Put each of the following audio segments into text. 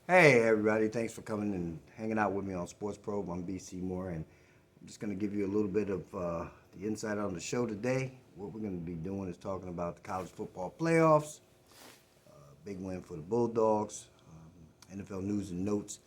Hey everybody, thanks for coming and hanging out with me on SportsProbe. I'm BE Seymore, and I'm just going to give you a little bit of the insight on the show today. What we're going to be doing is talking about the college football playoffs, big win for the Bulldogs, NFL news and notes.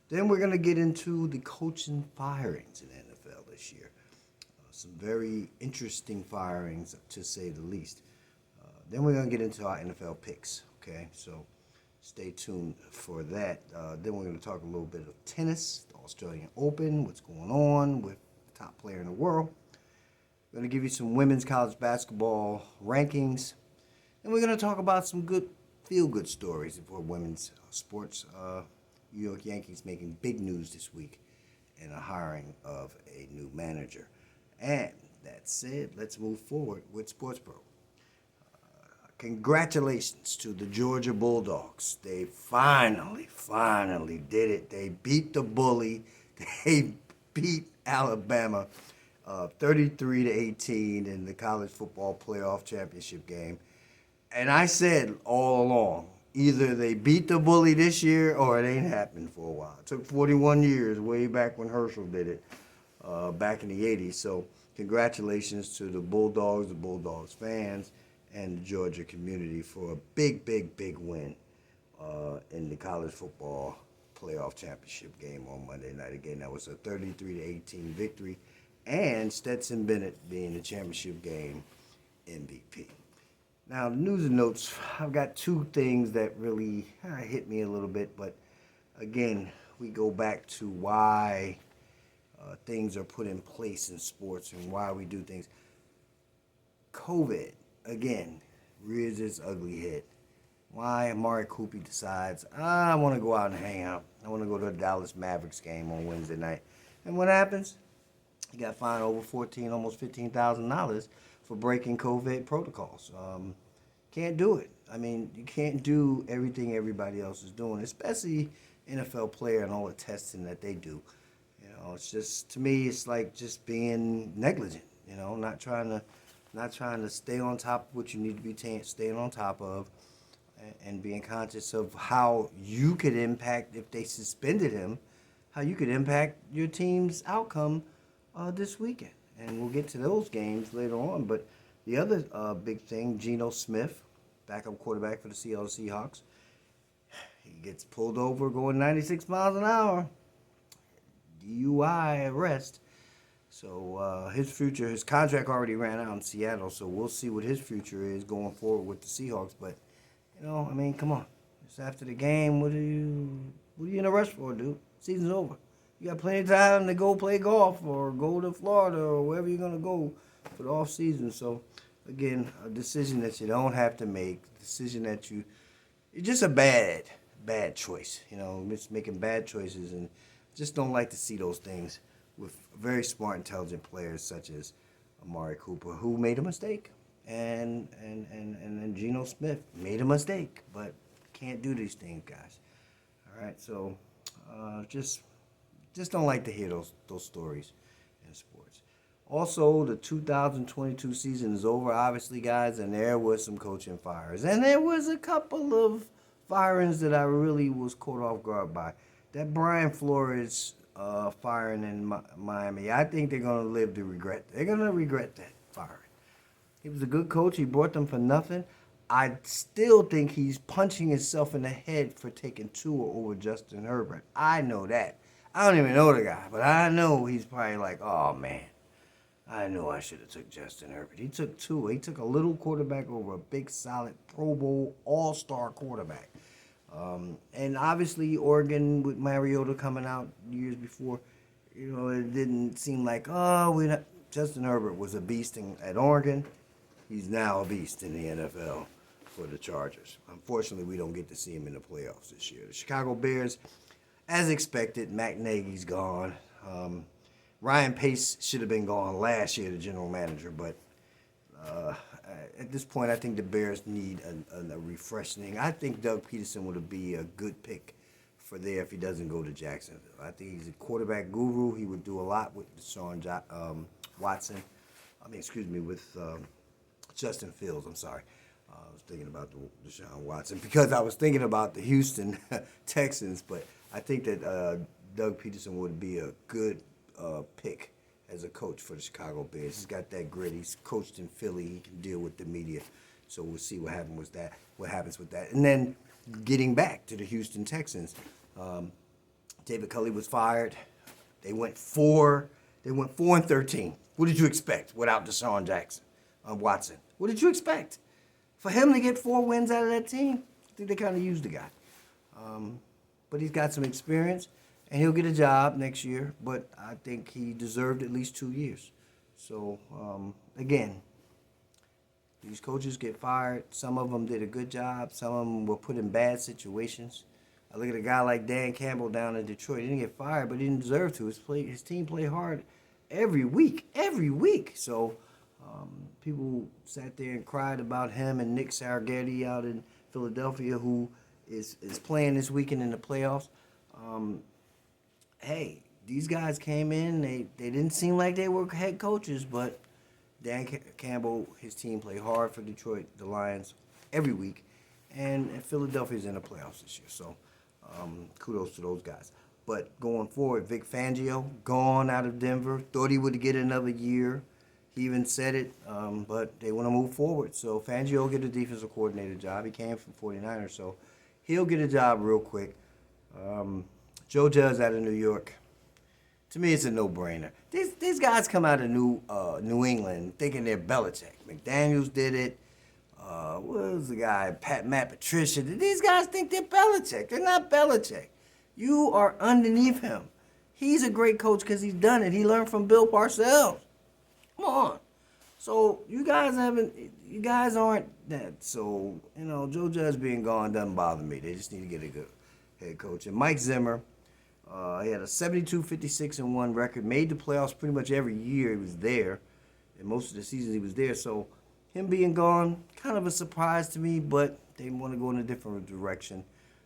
Then we're going to get into the coaching firings in the NFL this year. Some very interesting firings, to say the least. Then we're going to get into our NFL picks, okay? So stay tuned for that. Then we're going to talk a little bit of tennis, the Australian Open, what's going on with the top player in the world. We're going to give you some women's college basketball rankings. And we're going to talk about some good feel-good stories for women's sports. New York Yankees making big news this week in a hiring of a new manager. And that said, let's move forward with SportsPro. Congratulations to the Georgia Bulldogs. They finally did it. They beat the bully. They beat Alabama 33 to 18 in the college football playoff championship game. And I said all along, either they beat the bully this year or it ain't happened for a while. It took 41 years, way back when Herschel did it, back in the 80s. So congratulations to the Bulldogs fans, and the Georgia community for a big win in the college football playoff championship game on Monday night. Again, that was a 33 to 18 victory, and Stetson Bennett being the championship game MVP. Now, news and notes, I've got two things that really hit me a little bit, but again, we go back to why things are put in place in sports and why we do things. COVID, again, rears its ugly head. Why Amari Cooper decides, I want to go out and hang out. I want to go to a Dallas Mavericks game on Wednesday night. And what happens? He got fined over almost $15,000 for breaking COVID protocols. Can't do it. I mean, you can't do everything everybody else is doing, especially NFL player and all the testing that they do. It's just, to me, it's like just being negligent. Not trying to stay on top of what you need to be staying on top of, and being conscious of how you could impact, if they suspended him, how you could impact your team's outcome this weekend. And we'll get to those games later on. But the other big thing, Geno Smith, backup quarterback for the Seattle Seahawks, he gets pulled over going 96 miles an hour. DUI arrest. So his contract already ran out in Seattle, so we'll see what his future is going forward with the Seahawks. But, come on. It's after the game. What are you in a rush for, dude? Season's over. You got plenty of time to go play golf or go to Florida or wherever you're going to go for the off season. So, again, a decision that you don't have to make, a decision that it's just a bad choice. Just making bad choices, and just don't like to see those things with very smart, intelligent players such as Amari Cooper, who made a mistake, and Geno Smith made a mistake, but can't do these things, guys. All right, so just don't like to hear those stories in sports. Also, the 2022 season is over, obviously, guys, and there was some coaching fires, and there was a couple of firings that I really was caught off guard by. That Brian Flores firing in Miami, I think they're going to live to regret. They're going to regret that firing. He was a good coach. He brought them for nothing. I still think he's punching himself in the head for taking Tua over Justin Herbert. I know that. I don't even know the guy, but I know he's probably like, oh, man, I knew I should have took Justin Herbert. He took Tua. He took a little quarterback over a big, solid Pro Bowl all-star quarterback. And obviously, Oregon with Mariota coming out years before, it didn't seem like, Justin Herbert was a beast at Oregon. He's now a beast in the NFL for the Chargers. Unfortunately, we don't get to see him in the playoffs this year. The Chicago Bears, as expected, Matt Nagy's gone. Ryan Pace should have been gone last year, the general manager, but at this point, I think the Bears need a refreshing. I think Doug Peterson would be a good pick for there if he doesn't go to Jacksonville. I think he's a quarterback guru. He would do a lot with Deshaun Watson. With Justin Fields. I'm sorry. I was thinking about the Deshaun Watson because I was thinking about the Houston Texans, but I think that Doug Peterson would be a good pick as a coach for the Chicago Bears. He's got that grit. He's coached in Philly. He can deal with the media. So we'll see what happens with that. And then getting back to the Houston Texans, David Culley was fired. They went 4-13. What did you expect without Deshaun Watson? What did you expect? For him to get 4 wins out of that team, I think they kind of used the guy. But he's got some experience, and he'll get a job next year. But I think he deserved at least 2 years. So, again, these coaches get fired. Some of them did a good job. Some of them were put in bad situations. I look at a guy like Dan Campbell down in Detroit. He didn't get fired, but he didn't deserve to. His team played hard every week. So people sat there and cried about him and Nick Sirianni out in Philadelphia, who is playing this weekend in the playoffs. Hey, these guys came in. They didn't seem like they were head coaches, but Dan Campbell, his team played hard for Detroit, the Lions, every week. And Philadelphia's in the playoffs this year. So kudos to those guys. But going forward, Vic Fangio, gone out of Denver. Thought he would get another year. He even said it, but they want to move forward. So Fangio will get a defensive coordinator job. He came from 49ers, so he'll get a job real quick. Joe Judge out of New York. To me, it's a no-brainer. These guys come out of New England thinking they're Belichick. McDaniels did it. What was the guy? Matt Patricia. These guys think they're Belichick. They're not Belichick. You are underneath him. He's a great coach because he's done it. He learned from Bill Parcells. Come on. So you guys aren't that. So, Joe Judge being gone doesn't bother me. They just need to get a good head coach. And Mike Zimmer, he had a 72-56-1 record, made the playoffs pretty much every year he was there. And most of the seasons he was there. So him being gone, kind of a surprise to me, but they want to go in a different direction.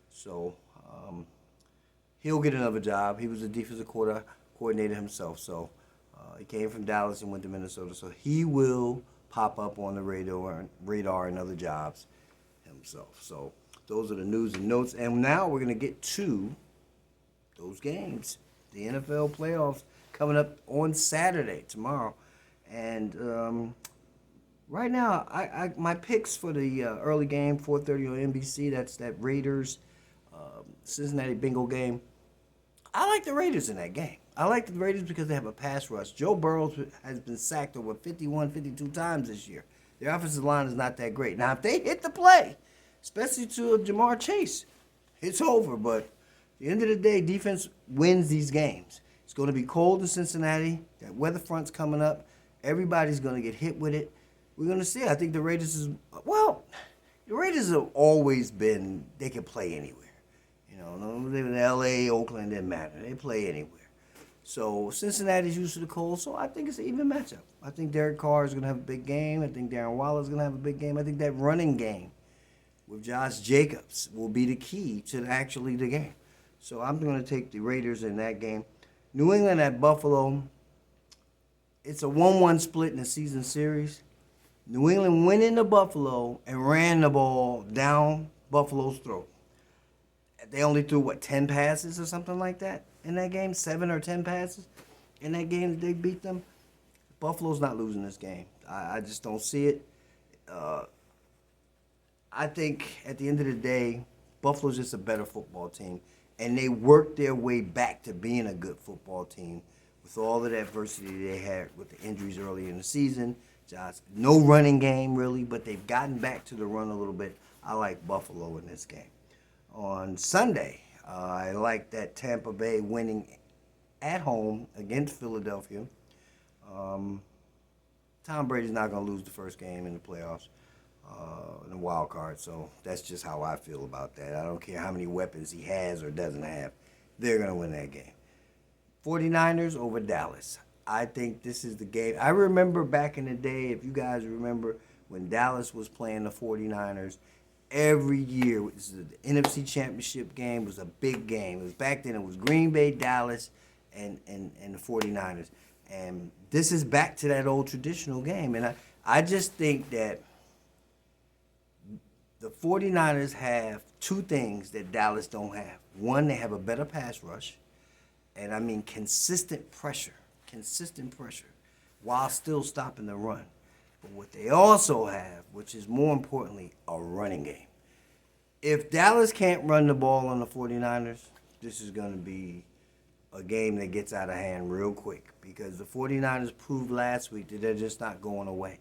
So he'll get another job. He was a defensive coordinator himself. So he came from Dallas and went to Minnesota. So he will pop up on the radar and other jobs himself. So those are the news and notes. And now we're going to get to those games. The NFL playoffs coming up on Saturday, tomorrow. And right now, my picks for the early game, 4:30 on NBC, that's that Raiders Cincinnati Bengal game. I like the Raiders in that game. I like the Raiders because they have a pass rush. Joe Burrow has been sacked over 51, 52 times this year. Their offensive line is not that great. Now, if they hit the play, especially to Jamar Chase, it's over. But at the end of the day, defense wins these games. It's going to be cold in Cincinnati. That weather front's coming up. Everybody's going to get hit with it. We're going to see. I think the Raiders the Raiders have always been, they can play anywhere. They in L.A., Oakland, didn't matter. They play anywhere. So Cincinnati's used to the cold, so I think it's an even matchup. I think Derek Carr is going to have a big game. I think Darren Waller's going to have a big game. I think that running game with Josh Jacobs will be the key to the game. So I'm going to take the Raiders in that game. New England at Buffalo, it's a 1-1 split in the season series. New England went into Buffalo and ran the ball down Buffalo's throat. They only threw, 10 passes or something like that in that game? 7 or 10 passes in that game that they beat them? Buffalo's not losing this game. I just don't see it. I think at the end of the day, Buffalo's just a better football team. And they worked their way back to being a good football team with all of the adversity they had with the injuries early in the season. No running game, really, but they've gotten back to the run a little bit. I like Buffalo in this game. On Sunday, I like that Tampa Bay winning at home against Philadelphia. Tom Brady's not going to lose the first game in the playoffs, in the wild card, so that's just how I feel about that. I don't care how many weapons he has or doesn't have. They're going to win that game. 49ers over Dallas. I think this is the game. I remember back in the day, if you guys remember, when Dallas was playing the 49ers, every year, the NFC Championship game was a big game. It was back then, it was Green Bay, Dallas, and the 49ers. And this is back to that old traditional game. And I just think that the 49ers have two things that Dallas don't have. One, they have a better pass rush, and I mean consistent pressure, while still stopping the run. But what they also have, which is more importantly, a running game. If Dallas can't run the ball on the 49ers, this is going to be a game that gets out of hand real quick because the 49ers proved last week that they're just not going away.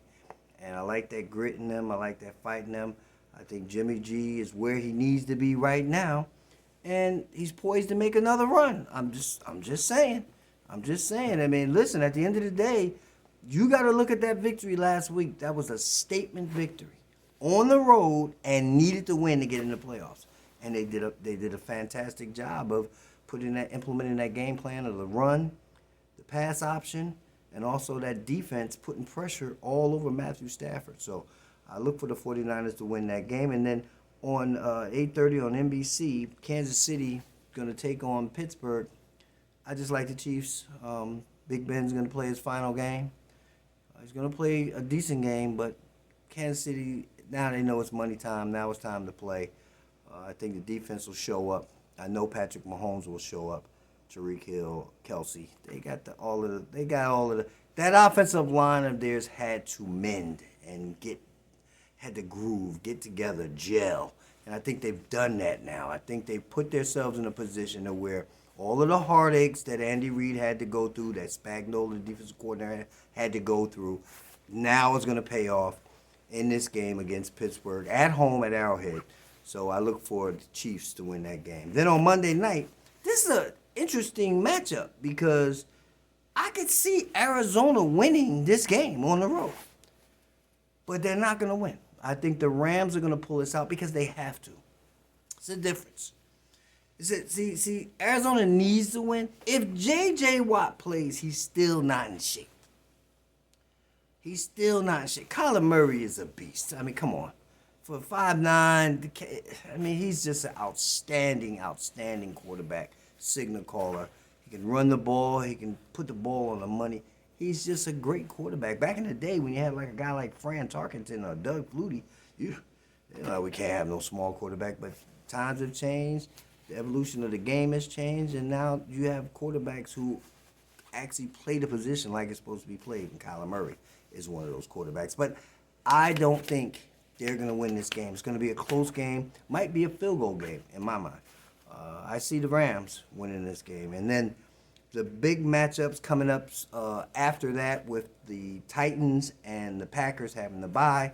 And I like that grit in them. I like that fight in them. I think Jimmy G is where he needs to be right now, and he's poised to make another run. I'm just saying. I mean, listen, at the end of the day, you got to look at that victory last week. That was a statement victory on the road and needed to win to get in the playoffs. And they did a fantastic job of implementing that game plan of the run, the pass option, and also that defense putting pressure all over Matthew Stafford. So I look for the 49ers to win that game. And then on 8:30 on NBC, Kansas City going to take on Pittsburgh. I just like the Chiefs. Big Ben's going to play his final game. He's going to play a decent game, but Kansas City, now they know it's money time. Now it's time to play. I think the defense will show up. I know Patrick Mahomes will show up. Tyreek Hill, Kelsey. They got all of the. That offensive line of theirs had to mend and had to groove, get together, gel. And I think they've done that now. I think they've put themselves in a position to where all of the heartaches that Andy Reid had to go through, that Spagnuolo, the defensive coordinator, had to go through, now is going to pay off in this game against Pittsburgh at home at Arrowhead. So I look for the Chiefs to win that game. Then on Monday night, this is an interesting matchup because I could see Arizona winning this game on the road. But they're not going to win. I think the Rams are going to pull this out because they have to. It's a difference. See, Arizona needs to win. If J.J. Watt plays, he's still not in shape. Kyler Murray is a beast. I mean, come on. For 5'9", I mean, he's just an outstanding quarterback, signal caller. He can run the ball. He can put the ball on the money. He's just a great quarterback. Back in the day when you had like a guy like Fran Tarkenton or Doug Flutie, we can't have no small quarterback, but times have changed. The evolution of the game has changed, and now you have quarterbacks who actually play the position like it's supposed to be played, and Kyler Murray is one of those quarterbacks. But I don't think they're going to win this game. It's going to be a close game. Might be a field goal game in my mind. I see the Rams winning this game. And then the big matchups coming up after that with the Titans and the Packers having the bye.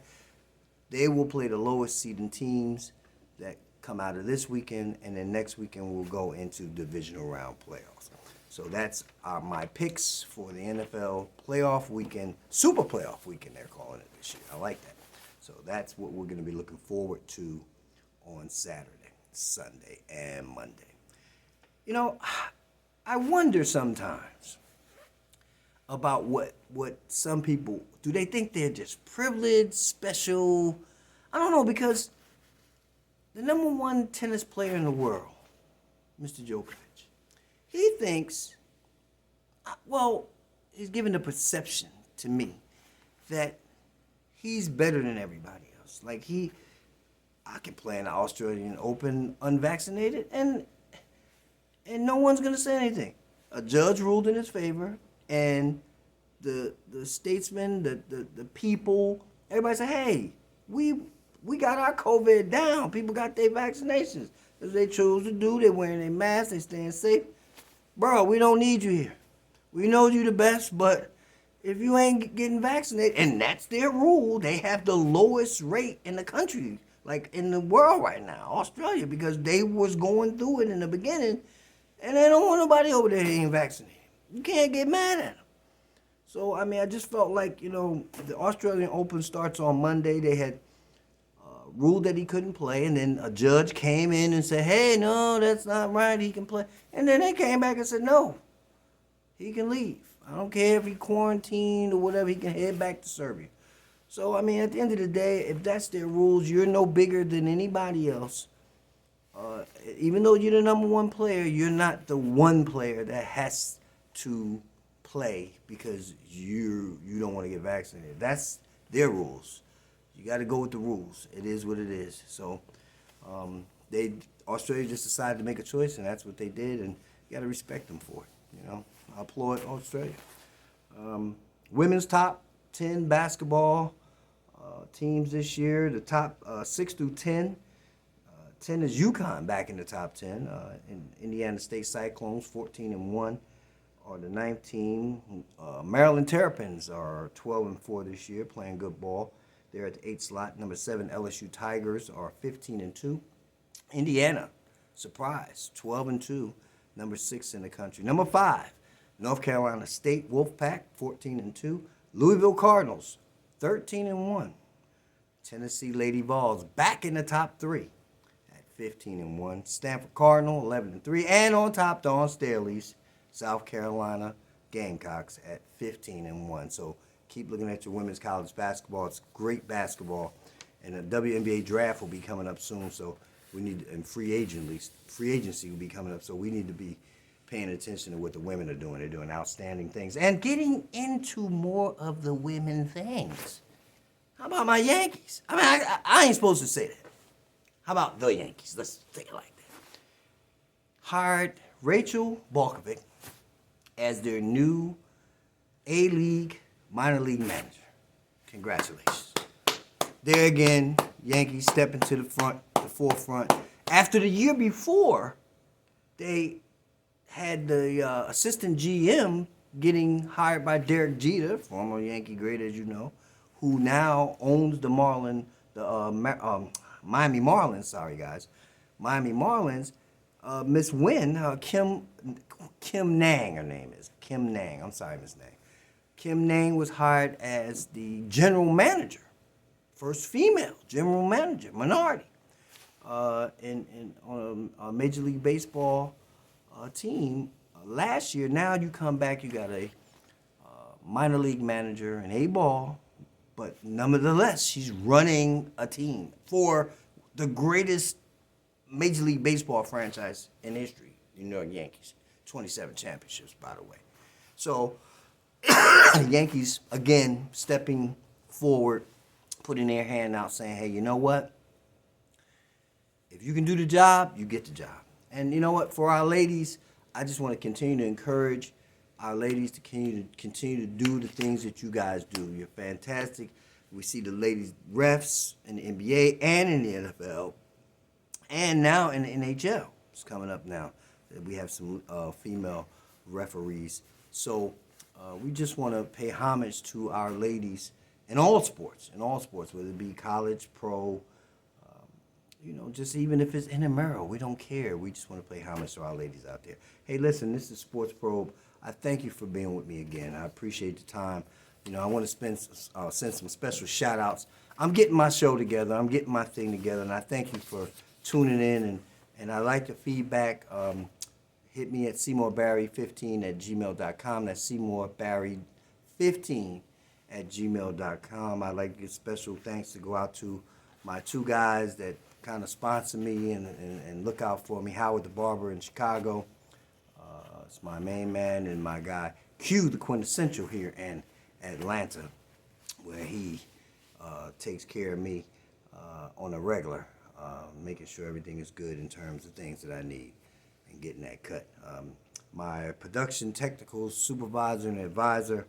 They will play the lowest seeding teams that come out of this weekend, and then next weekend we'll go into divisional round playoffs. So that's my picks for the NFL playoff weekend, super playoff weekend they're calling it this year. I like that. So that's what we're going to be looking forward to on Saturday, Sunday, and Monday. I wonder sometimes about what some people, do they think they're just privileged, special? I don't know, because the number one tennis player in the world, Mr. Djokovic, he thinks, he's given the perception to me that he's better than everybody else. Like I can play in the Australian Open unvaccinated, and no one's gonna say anything. A judge ruled in his favor, and the statesmen, the people, everybody said, hey, we got our COVID down. People got their vaccinations. If they chose to do, they're wearing their masks, they staying safe. Bro, we don't need you here. We know you the best, but if you ain't getting vaccinated, and that's their rule, they have the lowest rate in the country, like in the world right now, Australia, because they was going through it in the beginning, and they don't want nobody over there that ain't vaccinated. You can't get mad at them. So, I mean, I just felt like, the Australian Open starts on Monday. They had ruled that he couldn't play, and then a judge came in and said, hey, no, that's not right, he can play. And then they came back and said, no, he can leave. I don't care if he quarantined or whatever, he can head back to Serbia. So, I mean, at the end of the day, if that's their rules, you're no bigger than anybody else. Even though you're the number one player, you're not the one player that has to play because you don't want to get vaccinated. That's their rules. You got to go with the rules. It is what it is. So Australia just decided to make a choice, and that's what they did, and you got to respect them for it. I applaud Australia. Women's top 10 basketball teams this year. The top 6 through 10. 10 is UConn back in the top 10. Indiana State Cyclones 14-1 are the ninth team. Maryland Terrapins are 12-4 this year, playing good ball. They're at the 8th slot. Number 7 LSU Tigers are 15-2. Indiana, surprise, 12-2, number 6 in the country. Number 5, North Carolina State Wolfpack, 14-2. Louisville Cardinals, 13-1. Tennessee Lady Vols back in the top 3 at 15-1. Stanford Cardinal, 11-3. And on top, Dawn Staley's South Carolina Gamecocks at 15-1. So keep looking at your women's college basketball. It's great basketball. And the WNBA draft will be coming up soon, so we need, and free agency will be coming up, so we need to be paying attention to what the women are doing. They're doing outstanding things and getting into more of the women things. How about my Yankees? I mean, I ain't supposed to say that. How about the Yankees? Let's say it like that. Hired Rachel Balkovec as their new A-League minor league manager. Congratulations. There again, Yankees stepping to the forefront. After the year before, they had the assistant GM getting hired by Derek Jeter, former Yankee great, as you know, who now owns the Miami Marlins. Sorry, guys, Miami Marlins. Miss Wynn, Kim Nang, her name is Kim Nang. I'm sorry, Miss Nang. Kim Nang was hired as the general manager. First female general manager, minority, on a Major League Baseball team last year. Now you come back, you got a minor league manager in A-ball, but nonetheless, she's running a team for the greatest Major League Baseball franchise in history, the New York Yankees. 27 championships, by the way. So the Yankees, again, stepping forward, putting their hand out saying, hey, you know what? If you can do the job, you get the job. And you know what? For our ladies, I just want to continue to encourage our ladies to continue to do the things that you guys do. You're fantastic. We see the ladies refs in the NBA and in the NFL, and now in the NHL. It's coming up now. We have some female referees. So we just want to pay homage to our ladies in all sports, whether it be college, pro, just even if it's intramural, we don't care. We just want to pay homage to our ladies out there. Hey, listen, this is SportsProbe. I thank you for being with me again. I appreciate the time. I want to send some special shout-outs. I'm getting my show together. I'm getting my thing together, and I thank you for tuning in. And I like the feedback. Hit me at SeymourBarry15@gmail.com. That's SeymourBarry15@gmail.com. I'd like to give special thanks to go out to my two guys that kind of sponsor me and look out for me. Howard the Barber in Chicago. It's my main man, and my guy Q, the quintessential here in Atlanta, where he takes care of me on a regular, making sure everything is good in terms of things that I need and getting that cut. My production technical supervisor and advisor,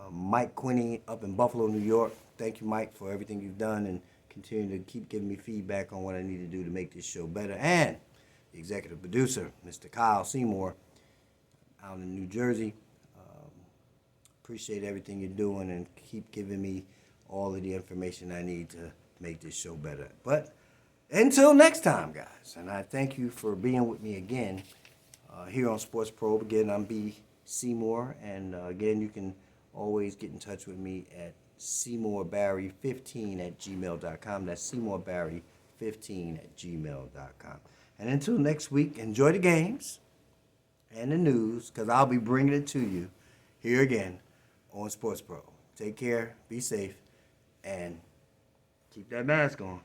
Mike Quinney up in Buffalo, New York. Thank you, Mike, for everything you've done and continue to keep giving me feedback on what I need to do to make this show better. And the executive producer, Mr. Kyle Seymour, out in New Jersey. Appreciate everything you're doing and keep giving me all of the information I need to make this show better. But until next time, guys, and I thank you for being with me again here on SportsProbe. Again, I'm BE Seymore, and again, you can always get in touch with me at SeymourBarry15@gmail.com. That's SeymourBarry15@gmail.com. And until next week, enjoy the games and the news, because I'll be bringing it to you here again on SportsProbe. Take care, be safe, and keep that mask on.